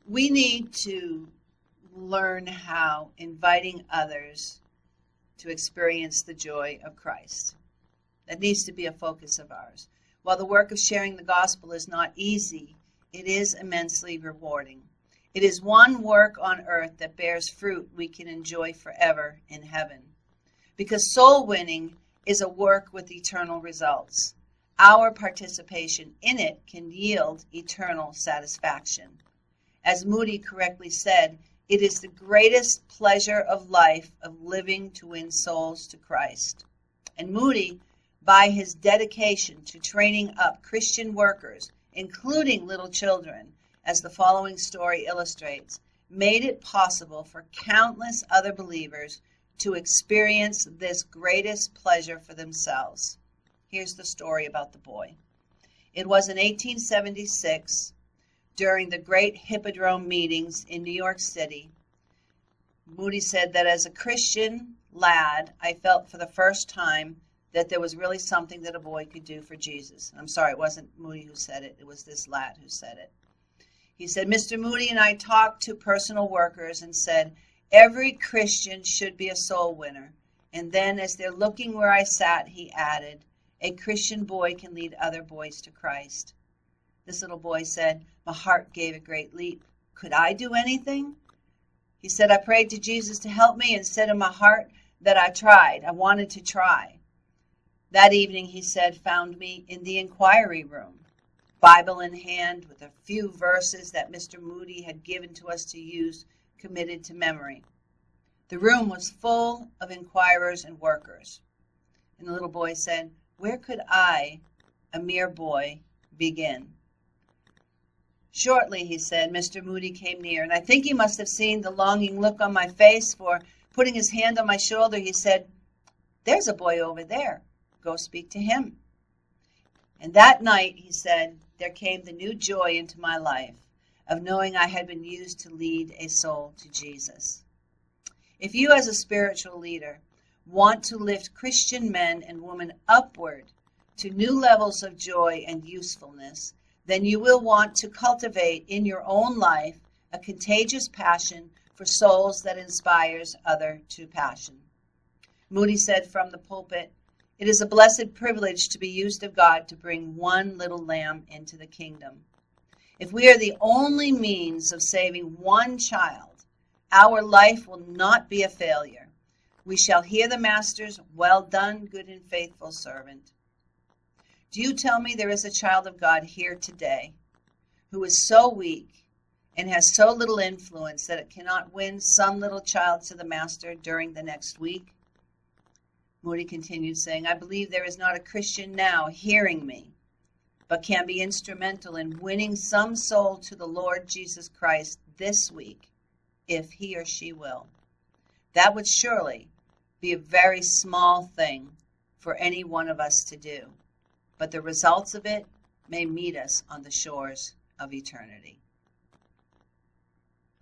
We need to learn how inviting others to experience the joy of Christ. That needs to be a focus of ours. While the work of sharing the gospel is not easy, it is immensely rewarding. It is one work on earth that bears fruit we can enjoy forever in heaven. Because soul winning is a work with eternal results. Our participation in it can yield eternal satisfaction. As Moody correctly said, it is the greatest pleasure of life of living to win souls to Christ. And Moody, by his dedication to training up Christian workers, including little children, as the following story illustrates, made it possible for countless other believers to experience this greatest pleasure for themselves. Here's the story about the boy. It was in 1876, during the great Hippodrome meetings in New York City. Moody said that as a Christian lad, I felt for the first time that there was really something that a boy could do for Jesus. I'm sorry, it wasn't Moody who said it. It was this lad who said it. He said, Mr. Moody and I talked to personal workers and said, every Christian should be a soul winner. And then as they're looking where I sat, he added, a Christian boy can lead other boys to Christ. This little boy said, my heart gave a great leap. Could I do anything? He said, I prayed to Jesus to help me and said in my heart that I wanted to try. That evening, he said, found me in the inquiry room, Bible in hand with a few verses that Mr. Moody had given to us to use, committed to memory. The room was full of inquirers and workers. And the little boy said, where could I, a mere boy, begin? Shortly, he said, Mr. Moody came near, and I think he must have seen the longing look on my face, for putting his hand on my shoulder, he said, there's a boy over there. Go speak to him. And that night, he said, there came the new joy into my life of knowing I had been used to lead a soul to Jesus. If you as a spiritual leader want to lift Christian men and women upward to new levels of joy and usefulness, then you will want to cultivate in your own life a contagious passion for souls that inspires others to passion. Moody said from the pulpit, it is a blessed privilege to be used of God to bring one little lamb into the kingdom. If we are the only means of saving one child, our life will not be a failure. We shall hear the Master's, well done, good and faithful servant. Do you tell me there is a child of God here today who is so weak and has so little influence that it cannot win some little child to the Master during the next week? Moody continued saying, I believe there is not a Christian now hearing me, but can be instrumental in winning some soul to the Lord Jesus Christ this week, if he or she will. That would surely be a very small thing for any one of us to do, but the results of it may meet us on the shores of eternity.